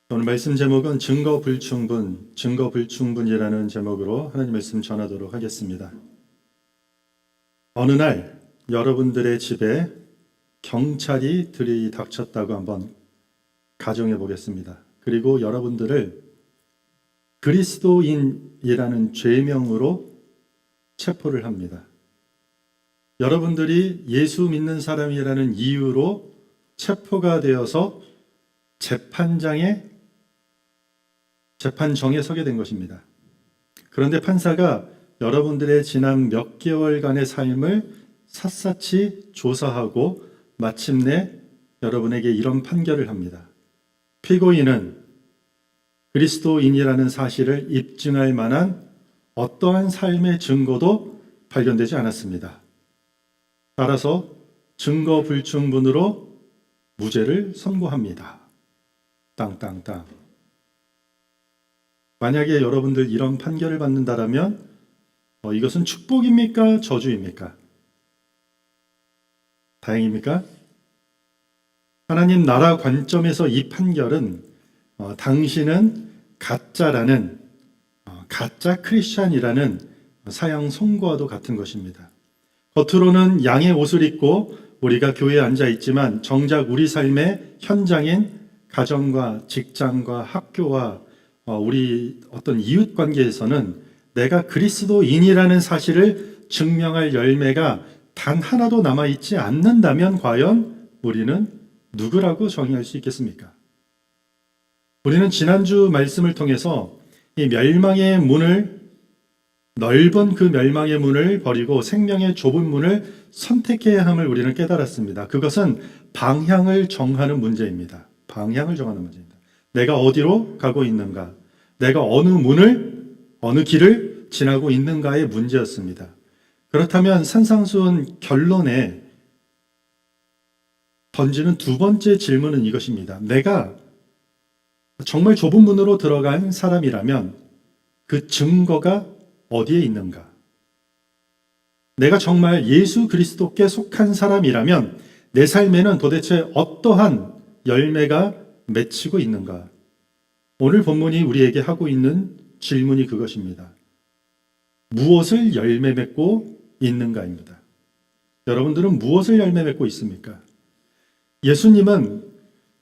오늘 말씀 제목은 증거 불충분이라는 제목으로 하나님 말씀 전하도록 하겠습니다. 어느 날 여러분들의 집에 경찰이 들이닥쳤다고 한번 가정해 보겠습니다. 그리고 여러분들을 그리스도인이라는 죄명으로 체포를 합니다. 여러분들이 예수 믿는 사람이라는 이유로 체포가 되어서 재판정에 서게 된 것입니다. 그런데 판사가 여러분들의 지난 몇 개월간의 삶을 샅샅이 조사하고 마침내 여러분에게 이런 판결을 합니다. 피고인은 그리스도인이라는 사실을 입증할 만한 어떠한 삶의 증거도 발견되지 않았습니다. 따라서 증거 불충분으로 무죄를 선고합니다. 땅땅땅. 만약에 여러분들 이런 판결을 받는다라면 이것은 축복입니까? 저주입니까? 다행입니까? 하나님 나라 관점에서 이 판결은 당신은 가짜라는 가짜 크리스찬이라는 사형 선고와도 같은 것입니다. 겉으로는 양의 옷을 입고 우리가 교회에 앉아 있지만 정작 우리 삶의 현장인 가정과 직장과 학교와 우리 어떤 이웃 관계에서는 내가 그리스도인이라는 사실을 증명할 열매가 단 하나도 남아있지 않는다면 과연 우리는 누구라고 정의할 수 있겠습니까? 우리는 지난주 말씀을 통해서 이 멸망의 문을, 넓은 그 멸망의 문을 버리고 생명의 좁은 문을 선택해야 함을 우리는 깨달았습니다. 그것은 방향을 정하는 문제입니다. 방향을 정하는 문제입니다. 내가 어디로 가고 있는가? 내가 어느 길을 지나고 있는가의 문제였습니다. 그렇다면 산상수훈 결론에 던지는 두 번째 질문은 이것입니다. 내가 정말 좁은 문으로 들어간 사람이라면 그 증거가 어디에 있는가? 내가 정말 예수 그리스도께 속한 사람이라면 내 삶에는 도대체 어떠한 열매가 맺히고 있는가? 오늘 본문이 우리에게 하고 있는 질문이 그것입니다. 무엇을 열매 맺고 있는가입니다. 여러분들은 무엇을 열매 맺고 있습니까? 예수님은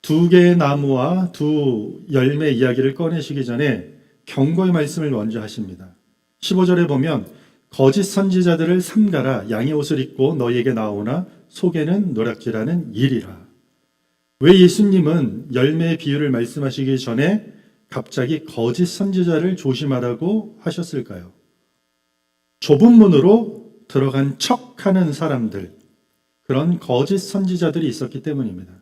두 개의 나무와 두 열매 이야기를 꺼내시기 전에 경고의 말씀을 먼저 하십니다. 15절에 보면 거짓 선지자들을 삼가라. 양의 옷을 입고 너희에게 나오나 속에는 노략질하는 일이라. 왜 예수님은 열매의 비유를 말씀하시기 전에 갑자기 거짓 선지자를 조심하라고 하셨을까요? 좁은 문으로 들어간 척하는 사람들, 그런 거짓 선지자들이 있었기 때문입니다.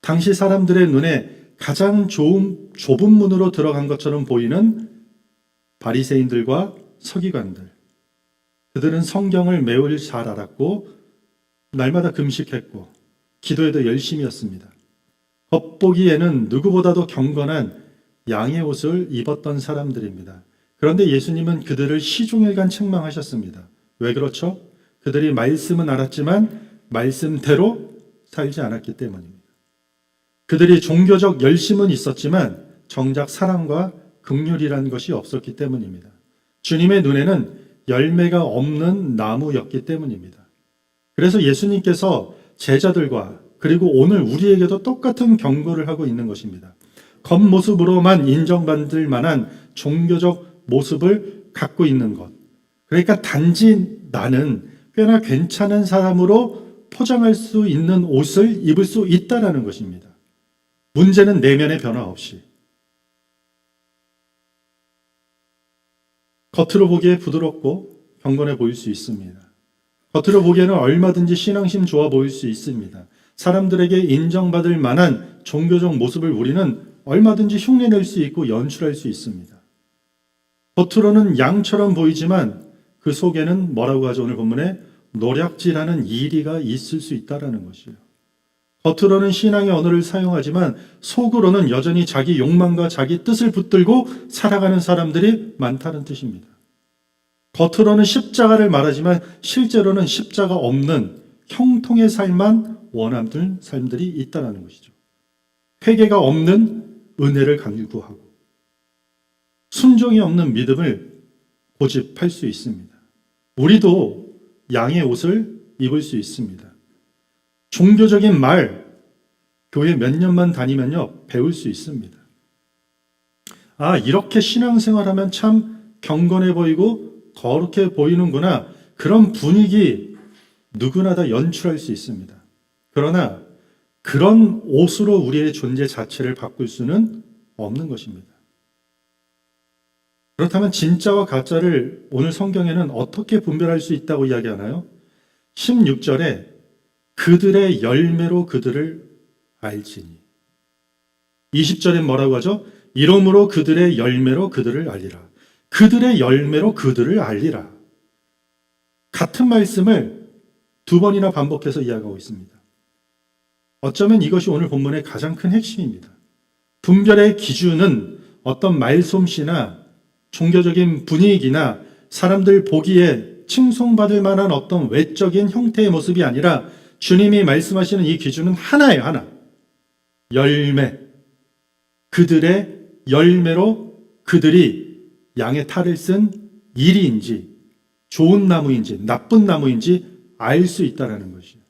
당시 사람들의 눈에 가장 좁은 문으로 들어간 것처럼 보이는 바리새인들과 서기관들, 그들은 성경을 매우 잘 알았고 날마다 금식했고 기도에도 열심히 했습니다. 겉보기에는 누구보다도 경건한 양의 옷을 입었던 사람들입니다. 그런데 예수님은 그들을 시종일관 책망하셨습니다. 왜 그렇죠? 그들이 말씀은 알았지만 말씀대로 살지 않았기 때문입니다. 그들이 종교적 열심은 있었지만 정작 사랑과 긍휼이라는 것이 없었기 때문입니다. 주님의 눈에는 열매가 없는 나무였기 때문입니다. 그래서 예수님께서 제자들과 그리고 오늘 우리에게도 똑같은 경고를 하고 있는 것입니다. 겉모습으로만 인정받을 만한 종교적 모습을 갖고 있는 것. 그러니까 단지 나는 꽤나 괜찮은 사람으로 포장할 수 있는 옷을 입을 수 있다는 것입니다. 문제는 내면의 변화 없이. 겉으로 보기에 부드럽고 경건해 보일 수 있습니다. 겉으로 보기에는 얼마든지 신앙심 좋아 보일 수 있습니다. 사람들에게 인정받을 만한 종교적 모습을 우리는 얼마든지 흉내낼 수 있고 연출할 수 있습니다. 겉으로는 양처럼 보이지만 그 속에는 뭐라고 하죠? 오늘 본문에 노략질하는 이리가 있을 수 있다는 것이에요. 겉으로는 신앙의 언어를 사용하지만 속으로는 여전히 자기 욕망과 자기 뜻을 붙들고 살아가는 사람들이 많다는 뜻입니다. 겉으로는 십자가를 말하지만 실제로는 십자가 없는 형통의 삶만 원하는 삶들이 있다는 것이죠. 회개가 없는 은혜를 강구하고 순종이 없는 믿음을 고집할 수 있습니다. 우리도 양의 옷을 입을 수 있습니다. 종교적인 말, 교회 몇 년만 다니면요, 배울 수 있습니다. 아, 이렇게 신앙생활하면 참 경건해 보이고 거룩해 보이는구나. 그런 분위기 누구나 다 연출할 수 있습니다. 그러나 그런 옷으로 우리의 존재 자체를 바꿀 수는 없는 것입니다. 그렇다면 진짜와 가짜를 오늘 성경에는 어떻게 분별할 수 있다고 이야기하나요? 16절에 그들의 열매로 그들을 알지니. 20절에 뭐라고 하죠? 이러므로 그들의 열매로 그들을 알리라. 그들의 열매로 그들을 알리라. 같은 말씀을 두 번이나 반복해서 이야기하고 있습니다. 어쩌면 이것이 오늘 본문의 가장 큰 핵심입니다. 분별의 기준은 어떤 말솜씨나 종교적인 분위기나 사람들 보기에 칭송받을 만한 어떤 외적인 형태의 모습이 아니라 주님이 말씀하시는 이 기준은 하나예요, 하나. 열매. 그들의 열매로 그들이 양의 탈을 쓴 이리인지 좋은 나무인지 나쁜 나무인지 알 수 있다는 것이에요.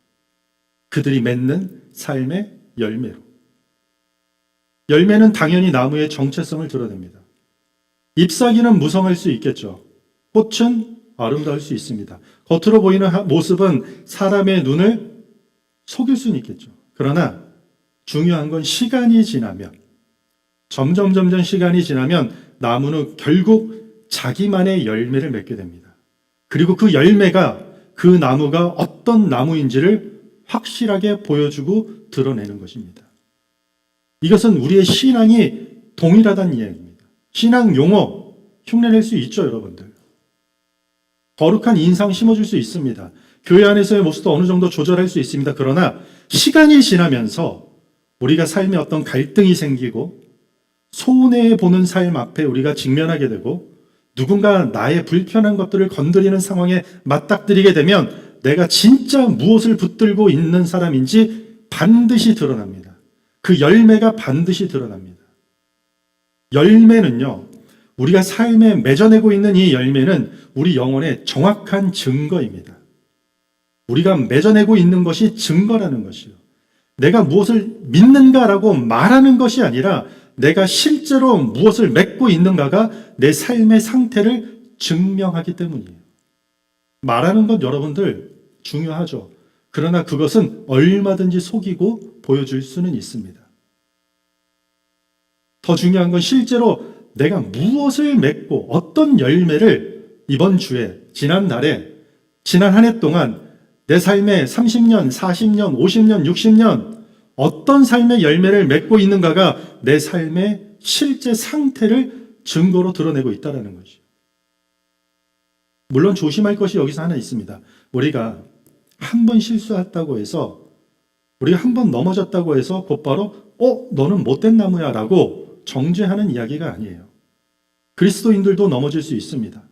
그들이 맺는 삶의 열매로. 열매는 당연히 나무의 정체성을 드러냅니다. 잎사귀는 무성할 수 있겠죠. 꽃은 아름다울 수 있습니다. 겉으로 보이는 모습은 사람의 눈을 속일 수는 있겠죠. 그러나 중요한 건 시간이 지나면 점점 시간이 지나면 나무는 결국 자기만의 열매를 맺게 됩니다. 그리고 그 열매가 그 나무가 어떤 나무인지를 확실하게 보여주고 드러내는 것입니다. 이것은 우리의 신앙이 동일하다는 이야기입니다. 신앙 용어 흉내낼 수 있죠, 여러분들. 거룩한 인상 심어줄 수 있습니다. 교회 안에서의 모습도 어느 정도 조절할 수 있습니다. 그러나 시간이 지나면서 우리가 삶에 어떤 갈등이 생기고 손해보는 삶 앞에 우리가 직면하게 되고 누군가 나의 불편한 것들을 건드리는 상황에 맞닥뜨리게 되면 내가 진짜 무엇을 붙들고 있는 사람인지 반드시 드러납니다. 그 열매가 반드시 드러납니다. 열매는요, 우리가 삶에 맺어내고 있는 이 열매는 우리 영혼의 정확한 증거입니다. 우리가 맺어내고 있는 것이 증거라는 것이요. 내가 무엇을 믿는가라고 말하는 것이 아니라 내가 실제로 무엇을 맺고 있는가가 내 삶의 상태를 증명하기 때문이에요. 말하는 것 여러분들 중요하죠. 그러나 그것은 얼마든지 속이고 보여줄 수는 있습니다. 더 중요한 건 실제로 내가 무엇을 맺고 어떤 열매를 이번 주에, 지난달에, 지난 한 해 동안 내 삶에 30년, 40년, 50년, 60년 어떤 삶의 열매를 맺고 있는가가 내 삶의 실제 상태를 증거로 드러내고 있다는 것이죠. 물론 조심할 것이 여기서 하나 있습니다. 우리가 한 번 실수했다고 해서, 우리가 한 번 넘어졌다고 해서 곧바로 너는 못된 나무야 라고 정죄하는 이야기가 아니에요. 그리스도인들도 넘어질 수 있습니다.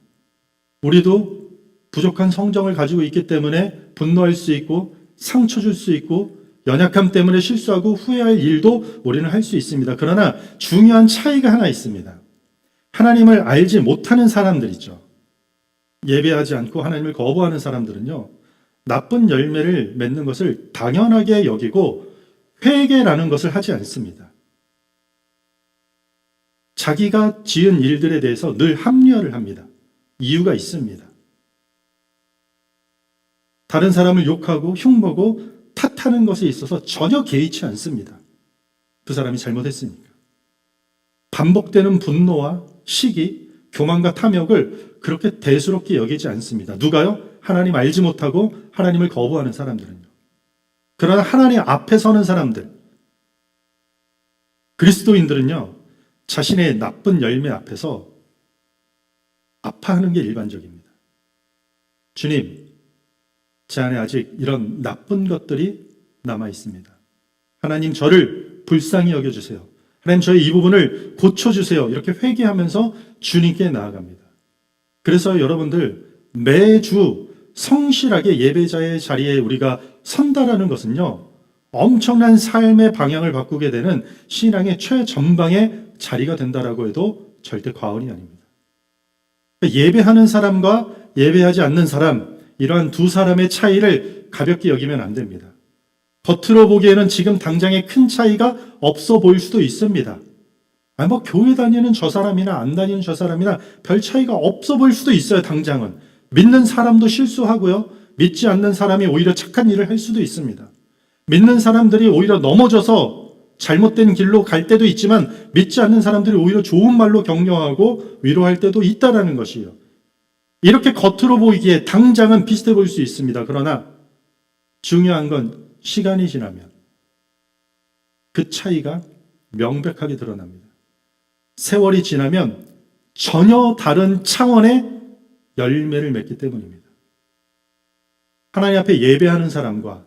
우리도 부족한 성정을 가지고 있기 때문에 분노할 수 있고 상처 줄 수 있고 연약함 때문에 실수하고 후회할 일도 우리는 할 수 있습니다. 그러나 중요한 차이가 하나 있습니다. 하나님을 알지 못하는 사람들이죠. 예배하지 않고 하나님을 거부하는 사람들은요, 나쁜 열매를 맺는 것을 당연하게 여기고 회개라는 것을 하지 않습니다. 자기가 지은 일들에 대해서 늘 합리화를 합니다. 이유가 있습니다. 다른 사람을 욕하고 흉보고 탓하는 것에 있어서 전혀 개의치 않습니다. 그 사람이 잘못했으니까. 반복되는 분노와 시기, 교만과 탐욕을 그렇게 대수롭게 여기지 않습니다. 누가요? 하나님 알지 못하고 하나님을 거부하는 사람들은요. 그러나 하나님 앞에 서는 사람들, 그리스도인들은요, 자신의 나쁜 열매 앞에서 아파하는 게 일반적입니다. 주님, 제 안에 아직 이런 나쁜 것들이 남아 있습니다. 하나님, 저를 불쌍히 여겨주세요. 하나님, 저의 이 부분을 고쳐주세요. 이렇게 회개하면서 주님께 나아갑니다. 그래서 여러분들 매주 성실하게 예배자의 자리에 우리가 선다라는 것은요, 엄청난 삶의 방향을 바꾸게 되는 신앙의 최전방의 자리가 된다라고 해도 절대 과언이 아닙니다. 예배하는 사람과 예배하지 않는 사람, 이러한 두 사람의 차이를 가볍게 여기면 안 됩니다. 겉으로 보기에는 지금 당장에 큰 차이가 없어 보일 수도 있습니다. 교회 다니는 저 사람이나 안 다니는 저 사람이나 별 차이가 없어 보일 수도 있어요, 당장은. 믿는 사람도 실수하고요. 믿지 않는 사람이 오히려 착한 일을 할 수도 있습니다. 믿는 사람들이 오히려 넘어져서 잘못된 길로 갈 때도 있지만 믿지 않는 사람들이 오히려 좋은 말로 격려하고 위로할 때도 있다라는 것이에요. 이렇게 겉으로 보이기에 당장은 비슷해 보일 수 있습니다. 그러나 중요한 건 시간이 지나면 그 차이가 명백하게 드러납니다. 세월이 지나면 전혀 다른 차원의 열매를 맺기 때문입니다. 하나님 앞에 예배하는 사람과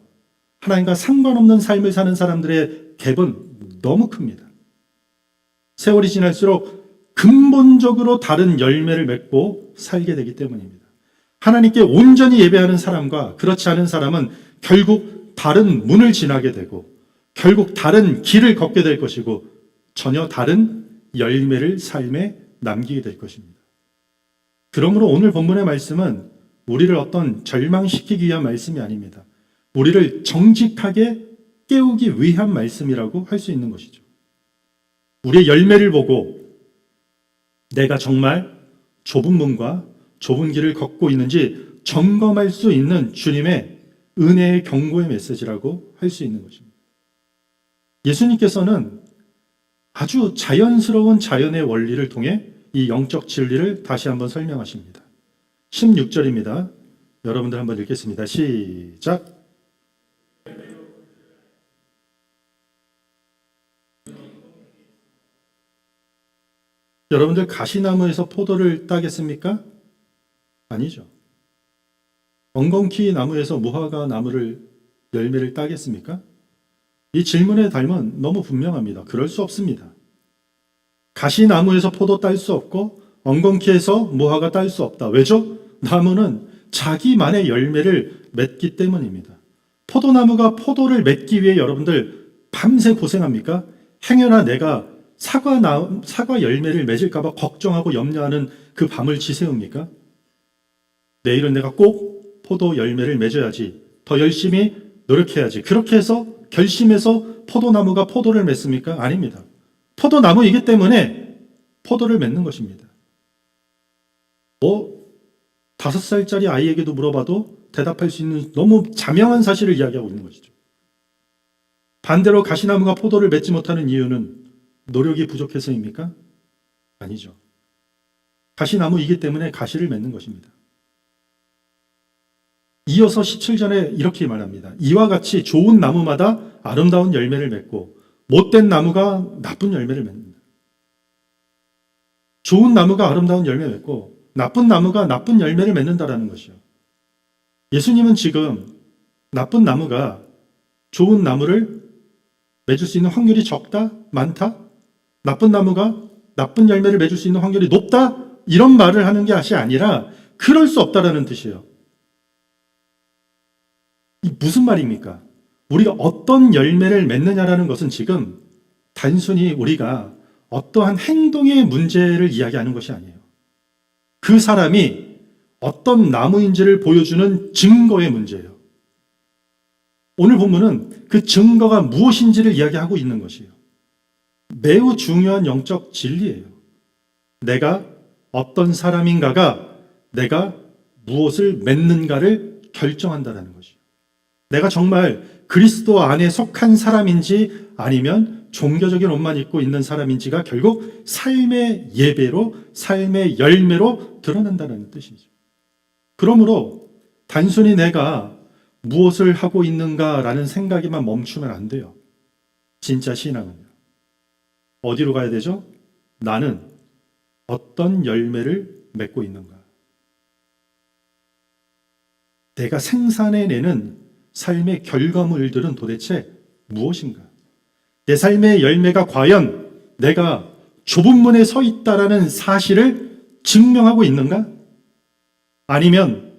하나님과 상관없는 삶을 사는 사람들의 갭은 너무 큽니다. 세월이 지날수록 근본적으로 다른 열매를 맺고 살게 되기 때문입니다. 하나님께 온전히 예배하는 사람과 그렇지 않은 사람은 결국 다른 문을 지나게 되고 결국 다른 길을 걷게 될 것이고 전혀 다른 열매를 삶에 남기게 될 것입니다. 그러므로 오늘 본문의 말씀은 우리를 어떤 절망시키기 위한 말씀이 아닙니다. 우리를 정직하게 깨우기 위한 말씀이라고 할 수 있는 것이죠. 우리의 열매를 보고 내가 정말 좁은 문과 좁은 길을 걷고 있는지 점검할 수 있는 주님의 은혜의 경고의 메시지라고 할 수 있는 것입니다. 예수님께서는 아주 자연스러운 자연의 원리를 통해 이 영적 진리를 다시 한번 설명하십니다. 16절입니다. 여러분들 한번 읽겠습니다. 시작. 여러분들 가시나무에서 포도를 따겠습니까? 아니죠. 엉겅퀴 나무에서 무화과 나무를 열매를 따겠습니까? 이 질문의 답은 너무 분명합니다. 그럴 수 없습니다. 가시나무에서 포도 딸 수 없고 엉겅퀴에서 무화과 딸 수 없다. 왜죠? 나무는 자기만의 열매를 맺기 때문입니다. 포도나무가 포도를 맺기 위해 여러분들 밤새 고생합니까? 행여나 내가 사과 열매를 맺을까 봐 걱정하고 염려하는 그 밤을 지새웁니까? 내일은 내가 꼭 포도 열매를 맺어야지. 더 열심히 노력해야지. 그렇게 해서 결심해서 포도나무가 포도를 맺습니까? 아닙니다. 포도나무이기 때문에 포도를 맺는 것입니다. 5살짜리 아이에게도 물어봐도 대답할 수 있는 너무 자명한 사실을 이야기하고 있는 것이죠. 반대로 가시나무가 포도를 맺지 못하는 이유는 노력이 부족해서입니까? 아니죠. 가시나무이기 때문에 가시를 맺는 것입니다. 이어서 17절에 이렇게 말합니다. 이와 같이 좋은 나무마다 아름다운 열매를 맺고 못된 나무가 나쁜 열매를 맺는다. 좋은 나무가 아름다운 열매를 맺고 나쁜 나무가 나쁜 열매를 맺는다라는 것이요. 예수님은 지금 나쁜 나무가 좋은 나무를 맺을 수 있는 확률이 적다? 많다? 나쁜 나무가 나쁜 열매를 맺을 수 있는 확률이 높다? 이런 말을 하는 것이 아니라 그럴 수 없다라는 뜻이에요. 이 무슨 말입니까? 우리가 어떤 열매를 맺느냐라는 것은 지금 단순히 우리가 어떠한 행동의 문제를 이야기하는 것이 아니에요. 그 사람이 어떤 나무인지를 보여주는 증거의 문제예요. 오늘 본문은 그 증거가 무엇인지를 이야기하고 있는 것이에요. 매우 중요한 영적 진리예요. 내가 어떤 사람인가가 내가 무엇을 맺는가를 결정한다는 것이에요. 내가 정말 그리스도 안에 속한 사람인지 아니면 종교적인 옷만 입고 있는 사람인지가 결국 삶의 예배로, 삶의 열매로 드러난다는 뜻이죠. 그러므로 단순히 내가 무엇을 하고 있는가라는 생각에만 멈추면 안 돼요. 진짜 신앙은요. 어디로 가야 되죠? 나는 어떤 열매를 맺고 있는가? 내가 생산해내는 삶의 결과물들은 도대체 무엇인가? 내 삶의 열매가 과연 내가 좁은 문에 서 있다라는 사실을 증명하고 있는가? 아니면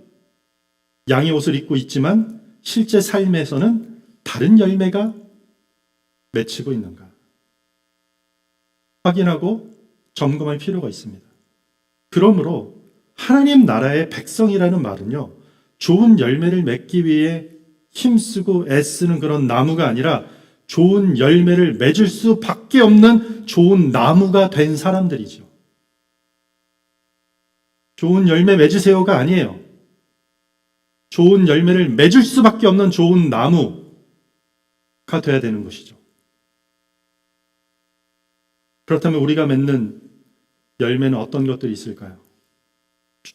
양의 옷을 입고 있지만 실제 삶에서는 다른 열매가 맺히고 있는가? 확인하고 점검할 필요가 있습니다. 그러므로 하나님 나라의 백성이라는 말은요, 좋은 열매를 맺기 위해 힘쓰고 애쓰는 그런 나무가 아니라 좋은 열매를 맺을 수밖에 없는 좋은 나무가 된 사람들이죠. 좋은 열매 맺으세요가 아니에요. 좋은 열매를 맺을 수밖에 없는 좋은 나무가 돼야 되는 것이죠. 그렇다면 우리가 맺는 열매는 어떤 것들이 있을까요?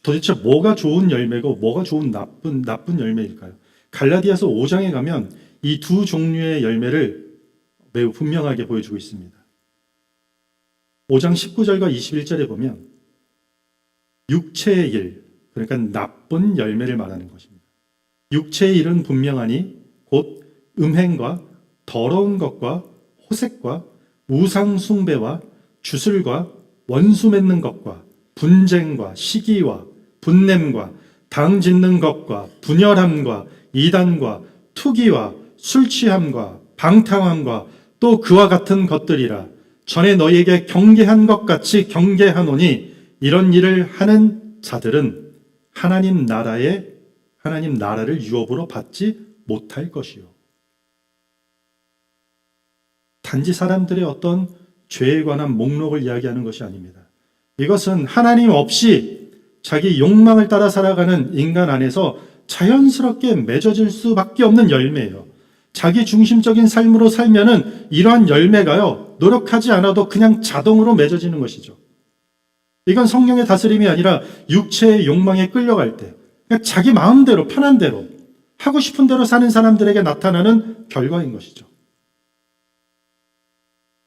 도대체 뭐가 좋은 열매고 뭐가 좋은 나쁜 열매일까요? 갈라디아서 5장에 가면 이 두 종류의 열매를 매우 분명하게 보여주고 있습니다. 5장 19절과 21절에 보면 육체의 일, 그러니까 나쁜 열매를 말하는 것입니다. 육체의 일은 분명하니 곧 음행과 더러운 것과 호색과 우상 숭배와 주술과 원수 맺는 것과 분쟁과 시기와 분냄과 당 짓는 것과 분열함과 이단과 투기와 술 취함과 방탕함과 또 그와 같은 것들이라. 전에 너희에게 경계한 것 같이 경계하노니 이런 일을 하는 자들은 하나님 나라를 유업으로 받지 못할 것이요. 단지 사람들의 어떤 죄에 관한 목록을 이야기하는 것이 아닙니다. 이것은 하나님 없이 자기 욕망을 따라 살아가는 인간 안에서 자연스럽게 맺어질 수밖에 없는 열매예요. 자기 중심적인 삶으로 살면은 이러한 열매가요, 노력하지 않아도 그냥 자동으로 맺어지는 것이죠. 이건 성령의 다스림이 아니라 육체의 욕망에 끌려갈 때, 그냥 자기 마음대로, 편한 대로, 하고 싶은 대로 사는 사람들에게 나타나는 결과인 것이죠.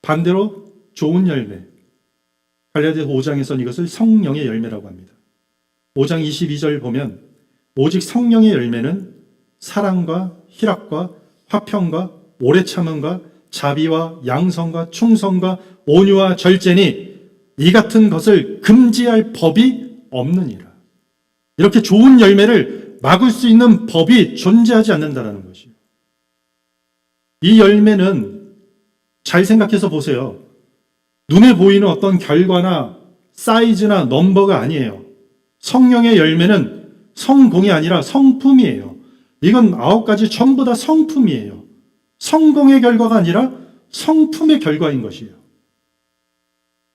반대로 좋은 열매, 갈라디아서 5장에서는 이것을 성령의 열매라고 합니다. 5장 22절 보면 오직 성령의 열매는 사랑과 희락과 화평과 오래 참음과 자비와 양성과 충성과 온유와 절제니 이 같은 것을 금지할 법이 없느니라. 이렇게 좋은 열매를 막을 수 있는 법이 존재하지 않는다는 것이에요. 이 열매는 잘 생각해서 보세요. 눈에 보이는 어떤 결과나 사이즈나 넘버가 아니에요. 성령의 열매는 성공이 아니라 성품이에요. 이건 9가지 전부 다 성품이에요. 성공의 결과가 아니라 성품의 결과인 것이에요.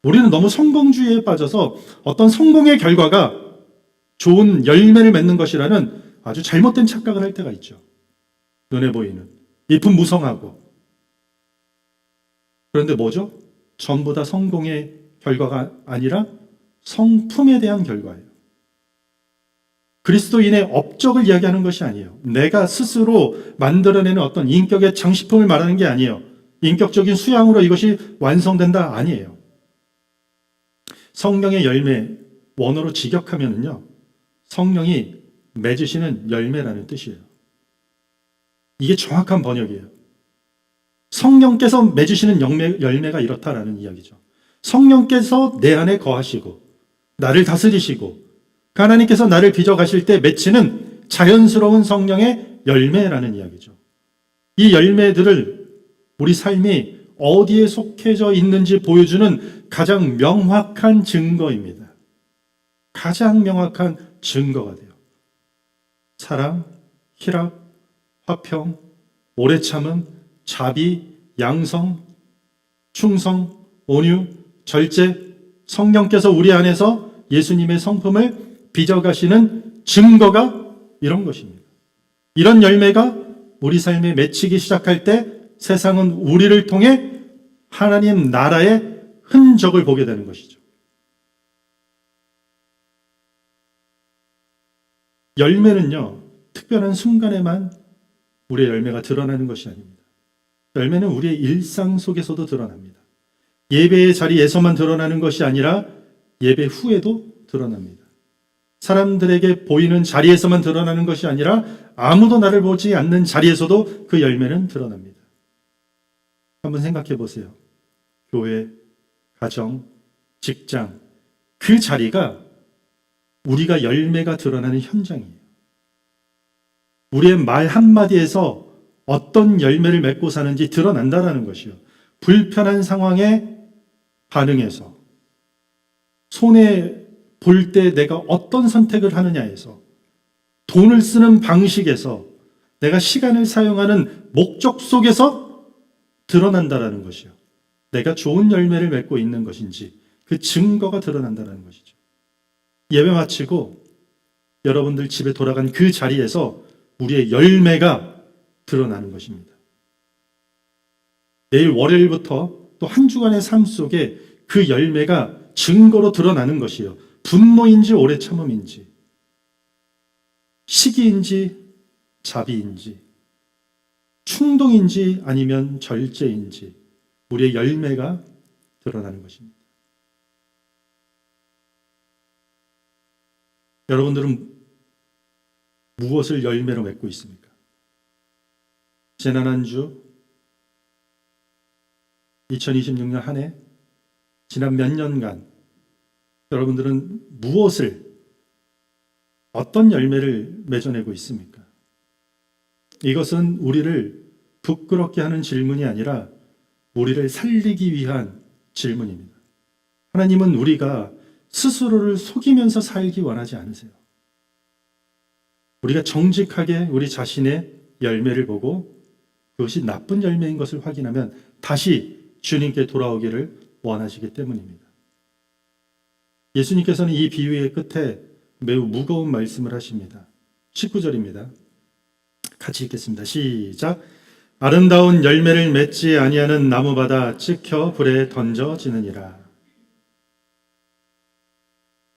우리는 너무 성공주의에 빠져서 어떤 성공의 결과가 좋은 열매를 맺는 것이라는 아주 잘못된 착각을 할 때가 있죠. 눈에 보이는 잎은 무성하고. 그런데 뭐죠? 전부 다 성공의 결과가 아니라 성품에 대한 결과예요. 그리스도인의 업적을 이야기하는 것이 아니에요. 내가 스스로 만들어내는 어떤 인격의 장식품을 말하는 게 아니에요. 인격적인 수양으로 이것이 완성된다 아니에요. 성령의 열매, 원어로 직역하면요, 성령이 맺으시는 열매라는 뜻이에요. 이게 정확한 번역이에요. 성령께서 맺으시는 열매가 이렇다라는 이야기죠. 성령께서 내 안에 거하시고 나를 다스리시고 하나님께서 나를 빚어가실 때 맺히는 자연스러운 성령의 열매라는 이야기죠. 이 열매들을 우리 삶이 어디에 속해져 있는지 보여주는 가장 명확한 증거입니다. 가장 명확한 증거가 돼요. 사랑, 희락, 화평, 오래 참음, 자비, 양성, 충성, 온유, 절제, 성령께서 우리 안에서 예수님의 성품을 빚어가시는 증거가 이런 것입니다. 이런 열매가 우리 삶에 맺히기 시작할 때 세상은 우리를 통해 하나님 나라의 흔적을 보게 되는 것이죠. 열매는요, 특별한 순간에만 우리의 열매가 드러나는 것이 아닙니다. 열매는 우리의 일상 속에서도 드러납니다. 예배의 자리에서만 드러나는 것이 아니라 예배 후에도 드러납니다. 사람들에게 보이는 자리에서만 드러나는 것이 아니라 아무도 나를 보지 않는 자리에서도 그 열매는 드러납니다. 한번 생각해 보세요. 교회, 가정, 직장, 그 자리가 우리가 열매가 드러나는 현장이에요. 우리의 말 한마디에서 어떤 열매를 맺고 사는지 드러난다라는 것이요. 불편한 상황에 반응해서, 손해 볼 때 내가 어떤 선택을 하느냐에서, 돈을 쓰는 방식에서, 내가 시간을 사용하는 목적 속에서 드러난다라는 것이요. 내가 좋은 열매를 맺고 있는 것인지 그 증거가 드러난다는 것이죠. 예배 마치고 여러분들 집에 돌아간 그 자리에서 우리의 열매가 드러나는 것입니다. 내일 월요일부터 또 한 주간의 삶 속에 그 열매가 증거로 드러나는 것이요. 분노인지 오래 참음인지, 시기인지 자비인지, 충동인지 아니면 절제인지 우리의 열매가 드러나는 것입니다. 여러분들은 무엇을 열매로 맺고 있습니까? 지난 한 주, 2026년 한 해, 지난 몇 년간 여러분들은 무엇을, 어떤 열매를 맺어내고 있습니까? 이것은 우리를 부끄럽게 하는 질문이 아니라 우리를 살리기 위한 질문입니다. 하나님은 우리가 스스로를 속이면서 살기 원하지 않으세요. 우리가 정직하게 우리 자신의 열매를 보고 그것이 나쁜 열매인 것을 확인하면 다시 주님께 돌아오기를 원하시기 때문입니다. 예수님께서는 이 비유의 끝에 매우 무거운 말씀을 하십니다. 19절입니다. 같이 읽겠습니다. 시작. 아름다운 열매를 맺지 아니하는 나무마다 찍혀 불에 던져지느니라.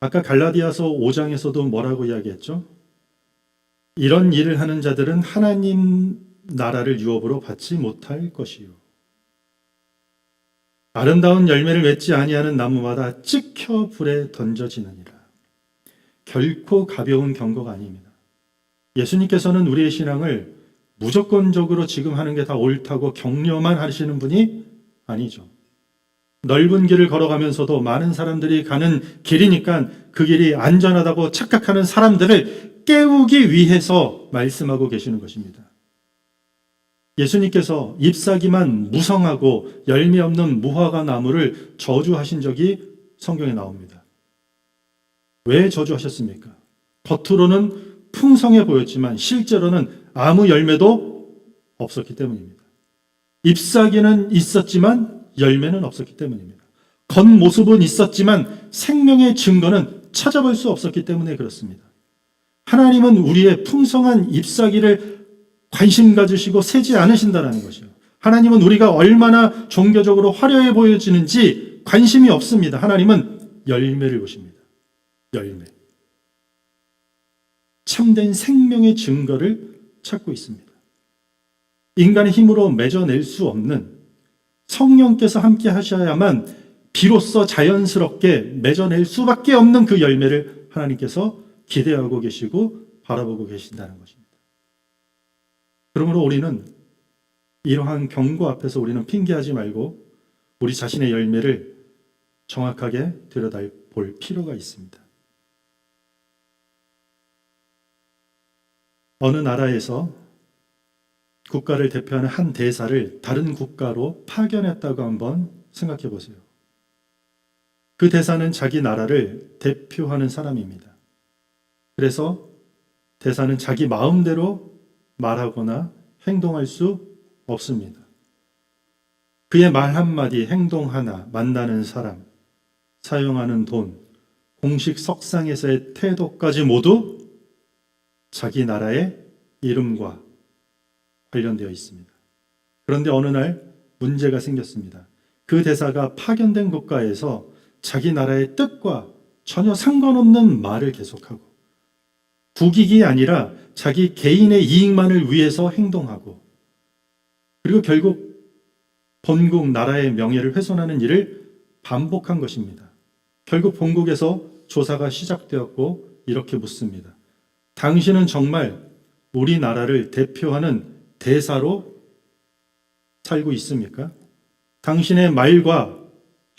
아까 갈라디아서 5장에서도 뭐라고 이야기했죠? 이런 일을 하는 자들은 하나님 나라를 유업으로 받지 못할 것이요. 아름다운 열매를 맺지 아니하는 나무마다 찍혀 불에 던져지느니라. 결코 가벼운 경고가 아닙니다. 예수님께서는 우리의 신앙을 무조건적으로 지금 하는 게 다 옳다고 격려만 하시는 분이 아니죠. 넓은 길을 걸어가면서도 많은 사람들이 가는 길이니까 그 길이 안전하다고 착각하는 사람들을 깨우기 위해서 말씀하고 계시는 것입니다. 예수님께서 잎사귀만 무성하고 열매 없는 무화과 나무를 저주하신 적이 성경에 나옵니다. 왜 저주하셨습니까? 겉으로는 풍성해 보였지만 실제로는 아무 열매도 없었기 때문입니다. 잎사귀는 있었지만 열매는 없었기 때문입니다. 겉모습은 있었지만 생명의 증거는 찾아볼 수 없었기 때문에 그렇습니다. 하나님은 우리의 풍성한 잎사귀를 관심 가지시고 세지 않으신다는 것이요. 하나님은 우리가 얼마나 종교적으로 화려해 보여지는지 관심이 없습니다. 하나님은 열매를 보십니다. 열매. 참된 생명의 증거를 찾고 있습니다. 인간의 힘으로 맺어낼 수 없는 성령께서 함께 하셔야만 비로소 자연스럽게 맺어낼 수밖에 없는 그 열매를 하나님께서 기대하고 계시고 바라보고 계신다는 것입니다. 그러므로 우리는 이러한 경고 앞에서 우리는 핑계하지 말고 우리 자신의 열매를 정확하게 들여다볼 필요가 있습니다. 어느 나라에서 국가를 대표하는 한 대사를 다른 국가로 파견했다고 한번 생각해 보세요. 그 대사는 자기 나라를 대표하는 사람입니다. 그래서 대사는 자기 마음대로 말하거나 행동할 수 없습니다. 그의 말 한마디, 행동 하나, 만나는 사람, 사용하는 돈, 공식 석상에서의 태도까지 모두 자기 나라의 이름과 관련되어 있습니다. 그런데 어느 날 문제가 생겼습니다. 그 대사가 파견된 국가에서 자기 나라의 뜻과 전혀 상관없는 말을 계속하고 국익이 아니라 자기 개인의 이익만을 위해서 행동하고 그리고 결국 본국 나라의 명예를 훼손하는 일을 반복한 것입니다. 결국 본국에서 조사가 시작되었고 이렇게 묻습니다. 당신은 정말 우리나라를 대표하는 대사로 살고 있습니까? 당신의 말과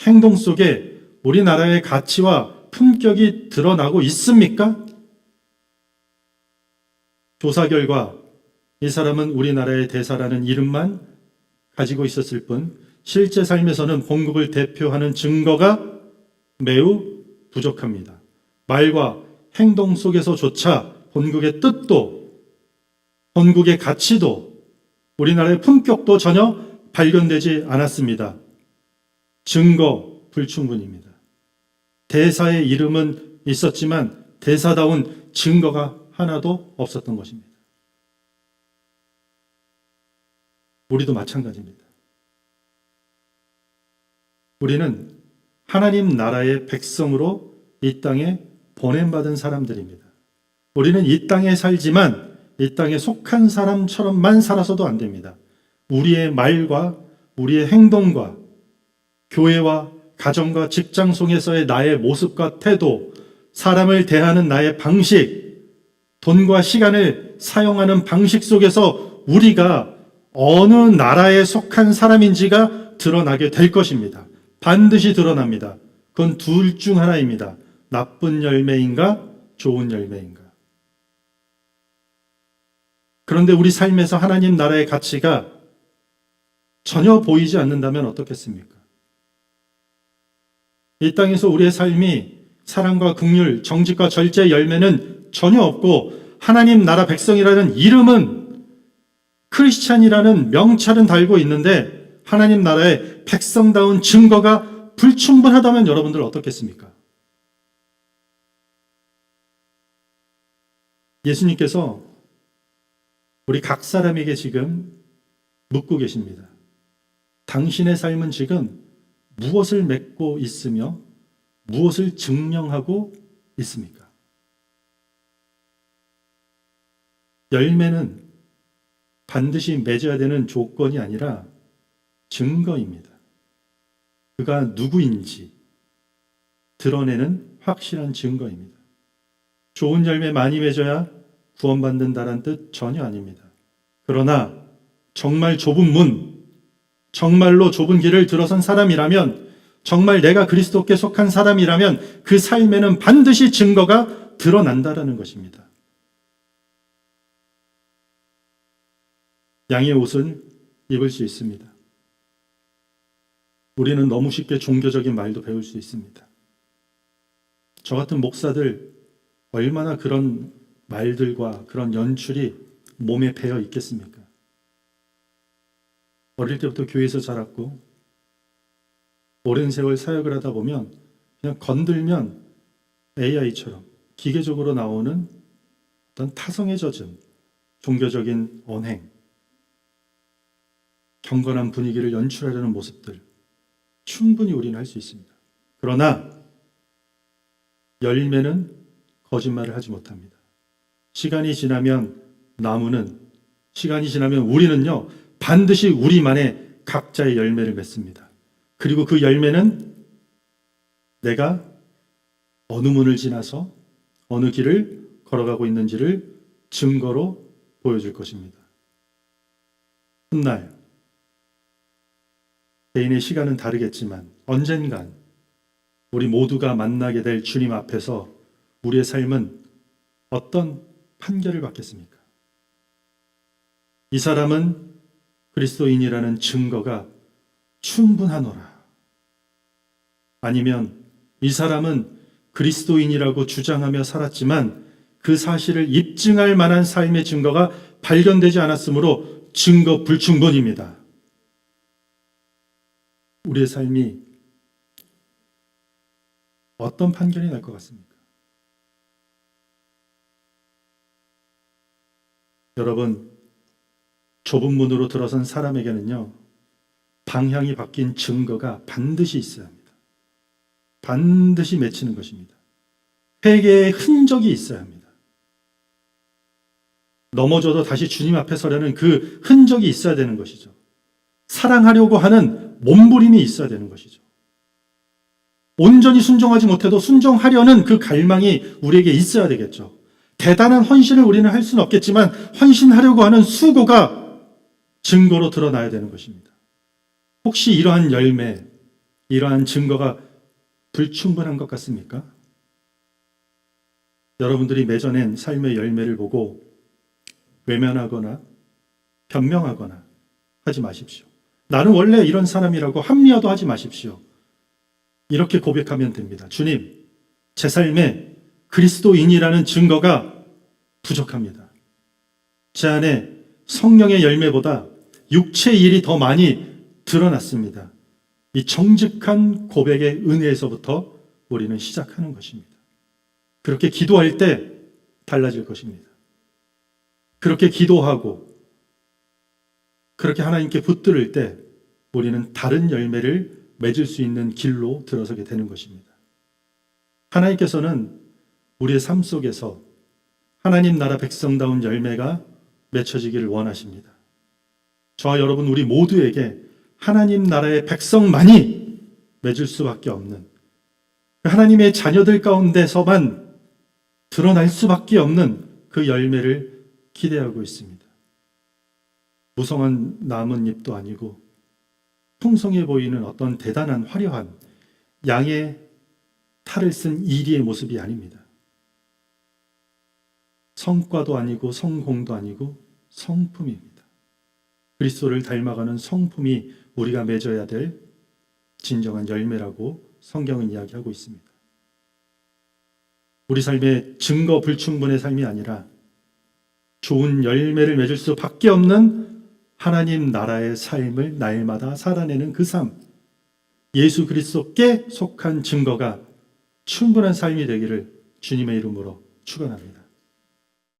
행동 속에 우리나라의 가치와 품격이 드러나고 있습니까? 조사 결과 이 사람은 우리나라의 대사라는 이름만 가지고 있었을 뿐 실제 삶에서는 본국을 대표하는 증거가 매우 부족합니다. 말과 행동 속에서조차 본국의 뜻도 본국의 가치도 우리나라의 품격도 전혀 발견되지 않았습니다. 증거 불충분입니다. 대사의 이름은 있었지만 대사다운 증거가 하나도 없었던 것입니다. 우리도 마찬가지입니다. 우리는 하나님 나라의 백성으로 이 땅에 보냄받은 사람들입니다. 우리는 이 땅에 살지만 이 땅에 속한 사람처럼만 살아서도 안 됩니다. 우리의 말과 우리의 행동과 교회와 가정과 직장 속에서의 나의 모습과 태도, 사람을 대하는 나의 방식, 돈과 시간을 사용하는 방식 속에서 우리가 어느 나라에 속한 사람인지가 드러나게 될 것입니다. 반드시 드러납니다. 그건 둘 중 하나입니다. 나쁜 열매인가, 좋은 열매인가. 그런데 우리 삶에서 하나님 나라의 가치가 전혀 보이지 않는다면 어떻겠습니까? 이 땅에서 우리의 삶이 사랑과 긍휼, 정직과 절제의 열매는 전혀 없고 하나님 나라 백성이라는 이름은 크리스찬이라는 명찰은 달고 있는데 하나님 나라의 백성다운 증거가 불충분하다면 여러분들 어떻겠습니까? 예수님께서 우리 각 사람에게 지금 묻고 계십니다. 당신의 삶은 지금 무엇을 맺고 있으며 무엇을 증명하고 있습니까? 열매는 반드시 맺어야 되는 조건이 아니라 증거입니다. 그가 누구인지 드러내는 확실한 증거입니다. 좋은 열매 많이 맺어야 구원받는다는 뜻 전혀 아닙니다. 그러나 정말 좁은 문, 정말로 좁은 길을 들어선 사람이라면, 정말 내가 그리스도께 속한 사람이라면 그 삶에는 반드시 증거가 드러난다라는 것입니다. 양의 옷은 입을 수 있습니다. 우리는 너무 쉽게 종교적인 말도 배울 수 있습니다. 저 같은 목사들 얼마나 그런 말들과 그런 연출이 몸에 배어 있겠습니까? 어릴 때부터 교회에서 자랐고 오랜 세월 사역을 하다 보면 그냥 건들면 AI처럼 기계적으로 나오는 어떤 타성에 젖은 종교적인 언행, 경건한 분위기를 연출하려는 모습들 충분히 우리는 할 수 있습니다. 그러나 열매는 거짓말을 하지 못합니다. 시간이 지나면 나무는, 시간이 지나면 우리는요 반드시 우리만의 각자의 열매를 맺습니다. 그리고 그 열매는 내가 어느 문을 지나서 어느 길을 걸어가고 있는지를 증거로 보여줄 것입니다. 훗날 개인의 시간은 다르겠지만 언젠간 우리 모두가 만나게 될 주님 앞에서 우리의 삶은 어떤 판결을 받겠습니까? 이 사람은 그리스도인이라는 증거가 충분하노라. 아니면 이 사람은 그리스도인이라고 주장하며 살았지만 그 사실을 입증할 만한 삶의 증거가 발견되지 않았으므로 증거 불충분입니다. 우리의 삶이 어떤 판결이 날 것 같습니까? 여러분, 좁은 문으로 들어선 사람에게는요, 방향이 바뀐 증거가 반드시 있어야 합니다. 반드시 맺히는 것입니다. 회개의 흔적이 있어야 합니다. 넘어져도 다시 주님 앞에 서려는 그 흔적이 있어야 되는 것이죠. 사랑하려고 하는 몸부림이 있어야 되는 것이죠. 온전히 순종하지 못해도 순종하려는 그 갈망이 우리에게 있어야 되겠죠. 대단한 헌신을 우리는 할 수는 없겠지만 헌신하려고 하는 수고가 증거로 드러나야 되는 것입니다. 혹시 이러한 열매, 이러한 증거가 불충분한 것 같습니까? 여러분들이 맺어낸 삶의 열매를 보고 외면하거나 변명하거나 하지 마십시오. 나는 원래 이런 사람이라고 합리화도 하지 마십시오. 이렇게 고백하면 됩니다. 주님, 제 삶에 그리스도인이라는 증거가 부족합니다. 제 안에 성령의 열매보다 육체의 일이 더 많이 드러났습니다. 이 정직한 고백의 은혜에서부터 우리는 시작하는 것입니다. 그렇게 기도할 때 달라질 것입니다. 그렇게 기도하고 그렇게 하나님께 붙들을 때 우리는 다른 열매를 맺을 수 있는 길로 들어서게 되는 것입니다. 하나님께서는 우리의 삶 속에서 하나님 나라 백성다운 열매가 맺혀지기를 원하십니다. 저와 여러분 우리 모두에게 하나님 나라의 백성만이 맺을 수밖에 없는, 하나님의 자녀들 가운데서만 드러날 수밖에 없는 그 열매를 기대하고 있습니다. 무성한 나뭇잎도 아니고 풍성해 보이는 어떤 대단한 화려한 양의 탈을 쓴 이리의 모습이 아닙니다. 성과도 아니고 성공도 아니고 성품입니다. 그리스도를 닮아가는 성품이 우리가 맺어야 될 진정한 열매라고 성경은 이야기하고 있습니다. 우리 삶의 증거 불충분의 삶이 아니라 좋은 열매를 맺을 수밖에 없는 하나님 나라의 삶을 날마다 살아내는 그 삶, 예수 그리스도께 속한 증거가 충분한 삶이 되기를 주님의 이름으로 축원합니다.